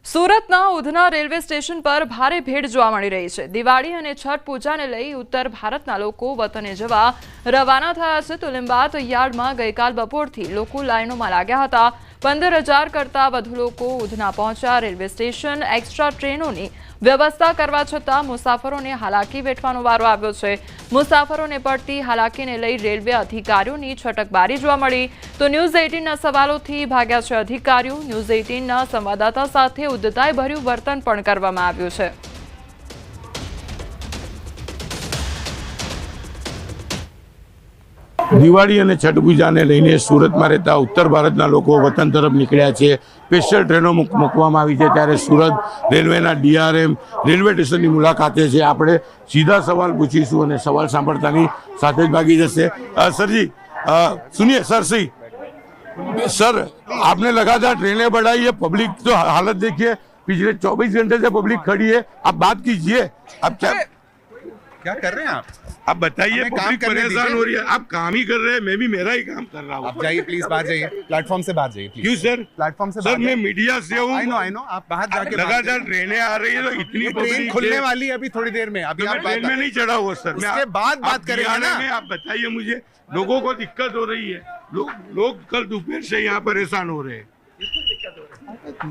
સુરતના Udhna railway station પર ભારે ભીડ જોવા મળી રહી છે। દિવાળી અને છઠ પૂજાને લઈ ઉત્તર ભારતના લોકો વતને જવા રવાના થયા છે। તો લિંબાયત યાર્ડમાં ગઈકાલ બપોરથી લોકો લાઈનોમાં લાગ્યા હતા। 15,000 કરતાં વધુ લોકો ઉધના પહોંચ્યા। રેલવે સ્ટેશન એક્સ્ટ્રા ટ્રેનોની વ્યવસ્થા કરવા છતાં મુસાફરોને હાલાકી વેઠવાનો વારો આવ્યો છે। મુસાફરોને પડતી હાલાકીને લઈ રેલવે અધિકારીઓની છટકબારી જોવા મળી। તો ન્યૂઝ 18ના સવાલોથી ભાગ્યા છે અધિકારીઓ। ન્યૂઝ 18ના સંવાદદાતા સાથે ઉદ્ધતાઈ ભર્યું વર્તન પણ કરવામાં આવ્યું છે। દિવાળી અને છઠ પૂજાને લઈને સુરતમાં રહેતા ઉત્તર ભારતના લોકો વતન તરફ નીકળ્યા છે। સ્પેશિયલ ટ્રેનો મૂકવામાં આવી છે, ત્યારે સુરત રેલવેના ડીઆરએમ રેલવે સ્ટેશનની મુલાકાતે છે। આપણે સીધા સવાલ પૂછીશું અને સવાલ સાંભળતાની સાથે જ ભાગી જશે। સરજી सुनिए सर आपने लगातार ट्रेनें बढ़ाई है, पब्लिक तो हालत देखिए, पिछले 24 घंटे से पब्लिक खड़ी है। आप बात कीजिए, आप क्या कर रहे हैं आप बताइए। पब्लिक परेशान हो रही है, आप काम ही कर रहे हैं, मैं भी मेरा ही काम कर रहा हूँ। आप जाइए प्लीज, बाहर जाइए, प्लेटफॉर्म से बाहर जाइए। क्यों सर? प्लेटफॉर्म से सर मैं मीडिया से हूँ। आई नो आप बाहर जाके लगातार ट्रेनें आ रही है, तो इतनी ट्रेन खुलने वाली है अभी थोड़ी देर में। अभी आप ट्रेन में नहीं चढ़ा हुआ सर, उसके बाद बात करेंगे ना। आप बताइए मुझे, लोगों को दिक्कत हो रही है, लोग कल दोपहर से यहाँ परेशान हो रहे हैं।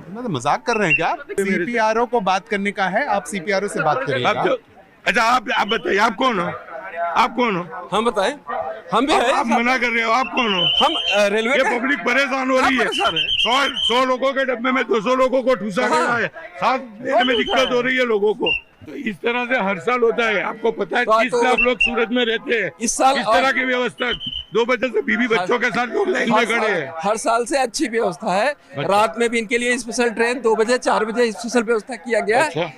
मतलब मजाक कर रहे हैं क्या? सीपीआरओ को बात करने का है, आप सीपीआरओ से बात करिए। अच्छा आप बताइए, आप कौन हो? आप कौन हो? हम बताएं, हम भी है। आप मना कर रहे हो, आप कौन हो? हम रेलवे ये पब्लिक परेशान हो रही है। 100 लोगों के डब्बे में 200 लोगों को ठूसा गया है, साथ देने में दिक्कत हो रही है लोगों को। तो इस तरह से हर साल होता है, आपको पता है। 30 लाख लोग सूरत में रहते हैं। इस साल इस तरह की व्यवस्था 2 बजे से बीवी बच्चों के साथ लोग लाइन में खड़े हैं। हर साल से अच्छी व्यवस्था है। रात में भी इनके लिए स्पेशल ट्रेन 2 बजे 4 बजे स्पेशल व्यवस्था किया गया है।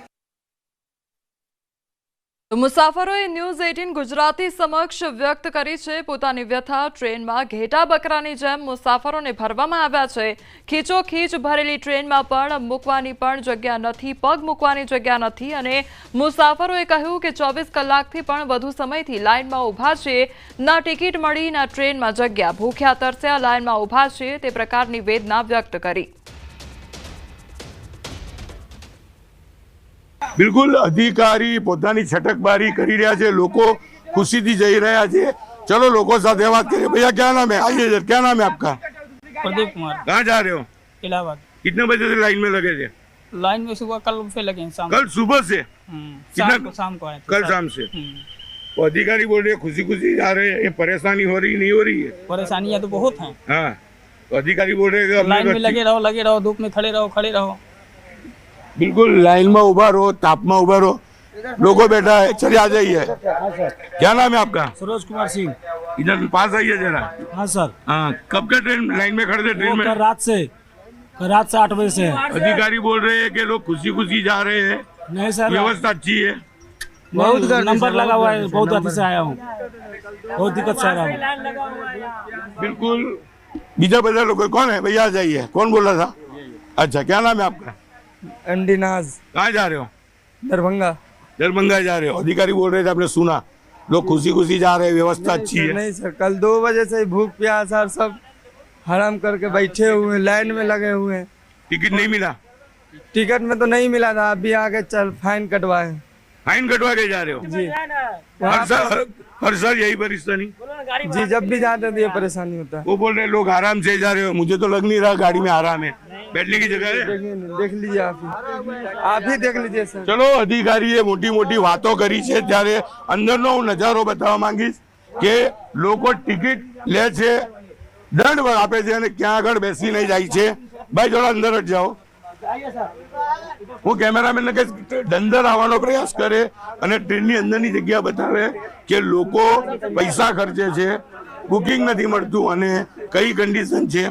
તો મુસાફરોએ ન્યૂઝ 18 ગુજરાતી સમક્ષ વ્યક્ત કરી છે પોતાની વ્યથા। ટ્રેનમાં ઘેટા બકરાની જેમ મુસાફરોને ભરવામાં આવ્યા છે। ખીચોખીચ ભરેલી ટ્રેનમાં પણ મૂકવાની પણ જગ્યા નથી, પગ મૂકવાની જગ્યા નથી અને મુસાફરોએ કહ્યું કે 24 કલાકથી પણ વધુ સમયથી લાઇનમાં ઊભા છે। ના ટિકિટ મળી, ના ટ્રેનમાં જગ્યા, ભૂખ્યા તરસ્યા લાઇનમાં ઊભા છે, તે પ્રકારની વેદના વ્યક્ત કરી। बिल्कुल अधिकारी પોતાની છટકબારી કરી રહ્યા છે, લોકો ખુશીથી જઈ રહ્યા છે। चलो लोगों સાથે बात करें। भैया क्या नाम है? आइए इधर, क्या नाम है आपका? प्रदीप कुमार। कहाँ जा रहे हो? इलाहाबाद। कितने बजे से लाइन में लगे थे? लाइन में सुबह कल से लगे हैं, शाम कल सुबह से? शाम को आए थे। कल शाम से? वो अधिकारी बोल रहे हैं खुशी खुशी जा रहे हैं, ये परेशानी हो रही नहीं हो रही है? परेशानियाँ तो बहुत हैं। हाँ, तो अधिकारी बोल रहे हैं लाइन में लगे रहो, धूप में खड़े रहो। बिल्कुल लाइन में उभा रहो, ताप में उभा रहो, लोगों बैठा है। चलिए आ जाइए। क्या नाम है आपका? सरोज कुमार सिंह। इधर पास आइए जरा। हाँ सर। हाँ, कब का ट्रेन लाइन में खड़े थे? ट्रेन में रात से 8 बजे से। अधिकारी बोल रहे हैं कि लोग खुशी खुशी जा रहे हैं। नहीं सर, व्यवस्था अच्छी है, बहुत नंबर लगा हुआ है, बहुत अच्छे से आया हूँ, बहुत दिक्कत से आया हूँ। बिल्कुल। बीजा बजा लोग कौन है भैया? आ जाइए। कौन बोल रहा था? अच्छा, क्या नाम है आपका? एमडी नाज। कहाँ जा रहे हो? दरभंगा। दरभंगा जा रहे हो। अधिकारी बोल रहे थे, आपने सुना, लोग खुशी खुशी जा रहे हैं, व्यवस्था अच्छी है। नहीं सर, कल 2 बजे से भूख प्यास और सब हराम करके बैठे हुए, लाइन में लगे हुए हैं। टिकट नहीं मिला? टिकट में तो नहीं मिला था, अभी आगे चल फाइन कटवाए। फाइन कटवा के जा रहे हो? जी हर साल यही परेशानी? जी, जब भी जाते तो ये परेशानी होता है। वो बोल रहे लोग आराम से जा रहे हो, मुझे तो लग नहीं रहा गाड़ी में आराम है, बैठने की जगह है। देख लीजिए, आप ही देख लीजिए सर। चलो अधिकारीए मोटी मोटी वातो करी છે, ત્યારે અંદરનો હું નજારો બતાવવા માંગીશ કે લોકો ટિકિટ લે છે, દંડ આપે છે અને ક્યાં આગળ બેસીને જાય છે। ભાઈ થોડા અંદર જ જાઓ। હું કેમેરામેનને કહીશ અંદર આવવાનો પ્રયાસ કરે અને ટ્રેનની અંદરની જગ્યા બતાવે કે લોકો પૈસા ખર્ચે છે, બુકિંગ નથી મળતું અને કઈ કન્ડિશન છે।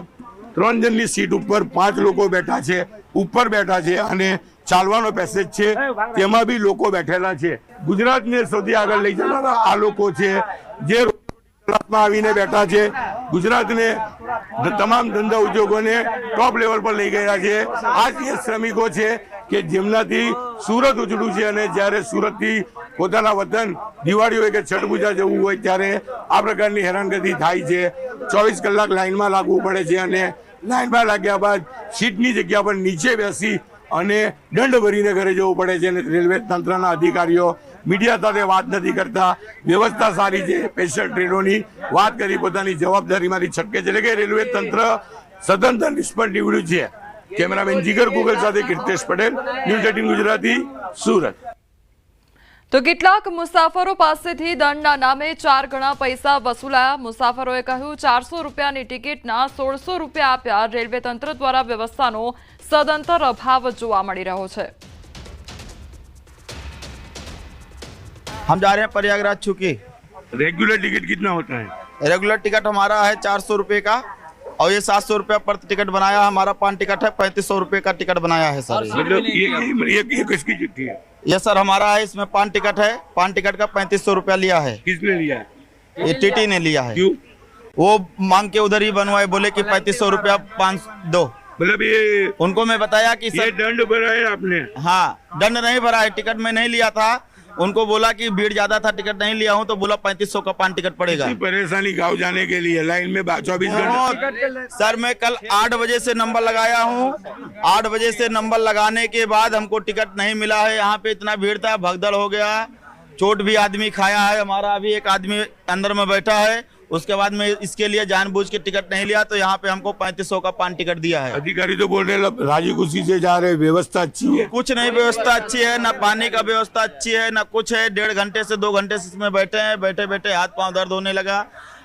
3 જણની સીટ ઉપર 5 લોકો બેઠા છે, ઉપર બેઠા છે અને ચાલવાનો પેસેજ છે, તેમાં બી લોકો બેઠેલા છે। ગુજરાતને સૌથી આગળ લઈ જનારા આ લોકો છે, જે ગુજરાતમાં આવીને બેઠા છે, ગુજરાતને તમામ ધંધા ઉદ્યોગોને ટોપ લેવલ પર લઈ ગયા છે। આ જ શ્રમિકો છે કે જેમનાથી સુરત ઉજળું છે અને જ્યારે સુરતથી પોતાના વતન દિવાળી હોય કે છઠ પૂજા જવું હોય ત્યારે આ પ્રકારની હેરાનગતિ થાય છે। 24 કલાક લાઈનમાં લાગવું પડે છે અને લાઈનમાં લાગ્યા બાદ સીટની જગ્યા પર નીચે બેસી અને દંડ ભરીને ઘરે જવું પડે છે. અને રેલવે તંત્રના અધિકારીઓ મીડિયા સાથે વાત નથી કરતા. વ્યવસ્થા સારી છે, સ્પેશિયલ ટ્રેનોની વાત કરી, પોતાની જવાબદારીમાંથી છટકે છે. એટલે કે રેલવે તંત્ર સદંતર નિષ્ફળ નીવડ્યું છે. કેમેરામેન જીગર ગુગલ સાથે કીર્તેશ પટેલ, ન્યૂઝ 18 ગુજરાતી, સુરત. તો કેટલાક મુસાફરો પાસેથી દંડના નામે 4 ગણા પૈસા વસૂલાયા. મુસાફરોએ કહ્યું 400 રૂપિયાની ટિકિટના 1600 રૂપિયા આપ્યા. રેલવે તંત્ર દ્વારા વ્યવસ્થાનો સદંતર અભાવ જોવા મળી રહ્યો છે. हम जा रहे हैं प्रयागराज छुकी. रेगुलर टिकट कितना होता है? रेगुलर टिकट हमारा है 400 रुपये का और ये 700 रुपया पर टिकट बनाया. हमारा पान टिकट है 3500 रुपये का टिकट बनाया है सर. मतलब ये किसकी चिट्ठी है? ये सर हमारा है, इसमें पान टिकट है. पान टिकट का 3500 रुपया लिया है. किसने लिया है? ये टीटी ने लिया है. क्यों? वो मांग के उधर ही बनवाए, बोले कि 3500 रुपया 5 दो. मतलब ये उनको मैं बताया कि ये सर दंड भरा है आपने? हाँ, दंड नहीं भरा है, टिकट में नहीं लिया था. उनको बोला कि भीड़ ज्यादा था, टिकट नहीं लिया हूँ, तो बोला 3500 का पान टिकट पड़ेगा. परेशानी गाँव जाने के लिए लाइन में 24 घंटे. सर मैं कल 8 बजे से नंबर लगाया हूँ. 8 बजे से नंबर लगाने के बाद हमको टिकट नहीं मिला है. यहाँ पे इतना भीड़ था, भगदड़ हो गया, चोट भी आदमी खाया है. हमारा अभी एक आदमी अंदर में बैठा है. उसके बाद में इसके लिए जानबूझ के टिकट नहीं लिया, तो यहाँ पे हमको 3500 का पान टिकट दिया है. अधिकारी तो बोल रहे राजी खुशी से जा रहे, व्यवस्था अच्छी है. कुछ नहीं, व्यवस्था अच्छी है, ना पानी का व्यवस्था अच्छी है, ना कुछ है. 1.5 घंटे से 2 घंटे से इसमें बैठे हैं. बैठे बैठे हाथ पांव दर्द होने लगा.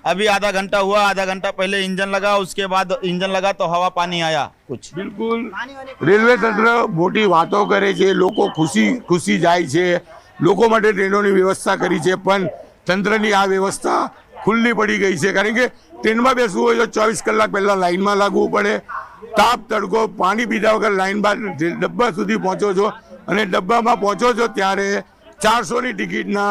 अभी आधा घंटा हुआ, आधा घंटा पहले इंजन लगा, उसके बाद इंजन लगा तो हवा पानी आया कुछ. बिल्कुल रेलवे तंत्र मोटी वातो करे छे, लोको खुशी खुशी जाय छे, लोको माटे ट्रेनोनी व्यवस्था करी छे, पण तंत्रनी आ व्यवस्था खुल्ली पड़ी गई है. कारण के ट्रेन में बेसવું હોય તો 24 કલાક પહેલા લાઈનમાં લાગવું પડે. તાપ તડકો પાણી પીધા વગર લાઈન બાદ ડબ્બા સુધી પહોંચો છો અને ડબ્બામાં પહોંચો છો ત્યારે 400 ની ટિકિટના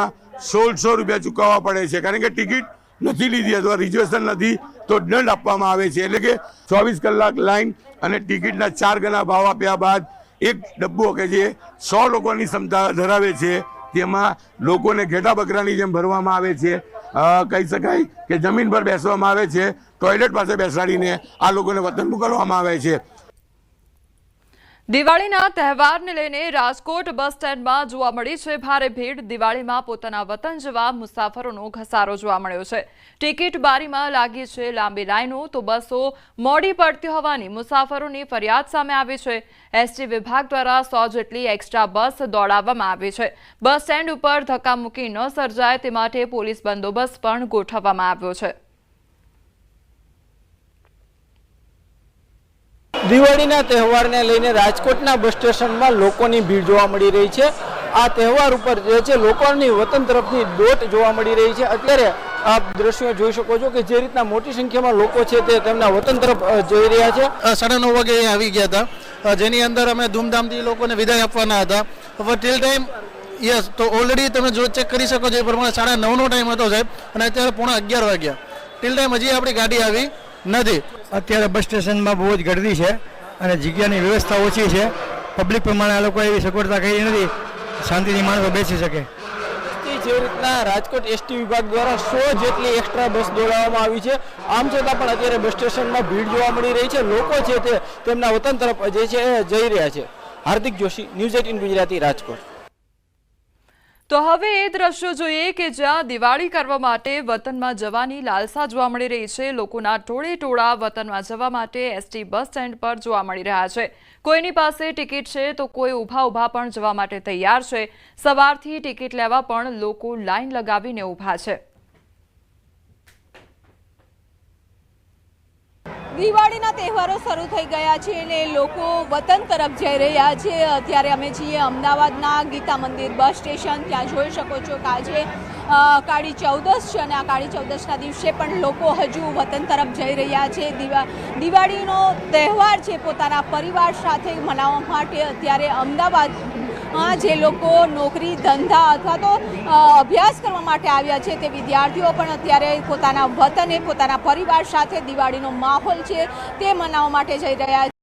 1600 રૂપિયા ચૂકવવા પડે છે. કારણ કે ટિકિટ નથી લીધી અથવા રિઝર્વેશન નથી તો દંડ આપવામાં આવે છે. એટલે કે 24 કલાક લાઈન અને ટિકિટના 4 ગણા ભાવ આપ્યા બાદ એક ડબ્બો કે જે 100 લોકોની ક્ષમતા ધરાવે છે તેમાં લોકોને ઘેટા બકરાની જેમ ભરવામાં આવે છે. કહી શકાય કે જમીન પર બેસવામાં આવે છે, ટોયલેટ પાસે બેસાડીને આ લોકોને વતન મોકલવામાં આવે છે. દિવાળીના તહેવારને લઈને રાજકોટ બસ સ્ટેન્ડમાં જોવા મળી છે ભારે ભીડ. દિવાળીમાં પોતાના વતન જવા મુસાફરોનો ઘસારો જોવા મળ્યો છે. ટિકિટ બારીમાં લાગી છે લાંબી લાઈનો, તો બસો મોડી પડતી હોવાની મુસાફરોની ફરિયાદ સામે આવી છે. એસટી વિભાગ દ્વારા 100 જેટલી એક્સ્ટ્રા બસ દોડાવવામાં આવી છે. બસ સ્ટેન્ડ ઉપર ધક્કામુક્કી ન સર્જાય તે માટે પોલીસ બંદોબસ્ત પણ ગોઠવવામાં આવ્યો છે. દિવાળીના તહેવારને લઈને રાજકોટના બસ સ્ટેશનમાં લોકોની ભીડ જોવા મળી રહી છે. આ તહેવાર ઉપર જે છે લોકોની વતન તરફની દોટ જોવા મળી રહી છે. અત્યારે આપ દ્રશ્યો જોઈ શકો છો કે જે રીતના મોટી સંખ્યામાં લોકો છે તે તેમના વતન તરફ જઈ રહ્યા છે. 9:30 વાગે આવી ગયા હતા, જેની અંદર અમે ધૂમધામથી લોકોને વિદાય આપવાના હતા. હવે ટીલ ટાઈમ યસ, તો ઓલરેડી તમે જો ચેક કરી શકો છો એ પ્રમાણે 9:30નો ટાઈમ હતો સાહેબ, અને અત્યારે 11:15 વાગ્યા. ટીલ ટાઈમ હજી આપણી ગાડી આવી નથી. અત્યારે બસ સ્ટેશનમાં બહુ જ ગર્દી છે અને જગ્યાની વ્યવસ્થા ઓછી છે. પબ્લિક પ્રમાણે આ લોકો એવી સગવડતા કરી નથી શાંતિથી માણસો બેસી શકે. જે રીતના રાજકોટ એસટી વિભાગ દ્વારા 100 જેટલી એક્સ્ટ્રા બસ દોડાવવામાં આવી છે. આમ છતાં પણ અત્યારે બસ સ્ટેશનમાં ભીડ જોવા મળી રહી છે. લોકો છે તે તેમના વતન તરફ જે છે જઈ રહ્યા છે. હાર્દિક જોશી, ન્યૂઝ 18 ગુજરાતી, રાજકોટ. તો હવે એ દ્રશ્યો જોઈએ કે જ્યાં દિવાળી કરવા માટે વતનમાં જવાની લાલસા જોવા મળી રહી છે. લોકોના ટોળે ટોળા વતનમાં જવા માટે એસટી બસ સ્ટેન્ડ પર જોવા મળી રહ્યા છે. કોઈની પાસે ટિકિટ છે તો કોઈ ઊભા પણ જવા માટે તૈયાર છે. સવારથી ટિકિટ લેવા પણ લોકો લાઈન લગાવીને ઊભા છે. દિવાળીના તહેવારો શરૂ થઈ ગયા છે અને લોકો વતન તરફ જઈ રહ્યા છે. અત્યારે અમે છીએ અમદાવાદના ગીતા મંદિર બસ સ્ટેશન. ત્યાં જોઈ શકો છો કે આજે કાળી ચૌદશ છે અને આ કાળી ચૌદશના દિવસે પણ લોકો હજુ વતન તરફ જઈ રહ્યા છે. દિવાળીનો તહેવાર છે પોતાના પરિવાર સાથે મનાવવા માટે અત્યારે અમદાવાદમાં જે લોકો નોકરી ધંધા અથવા તો અભ્યાસ કરવા માટે આવ્યા છે તે વિદ્યાર્થીઓ પણ અત્યારે પોતાના વતને પોતાના પરિવાર સાથે દિવાળીનો માહોલ છે તે મનાવવા માટે જઈ રહ્યા છે.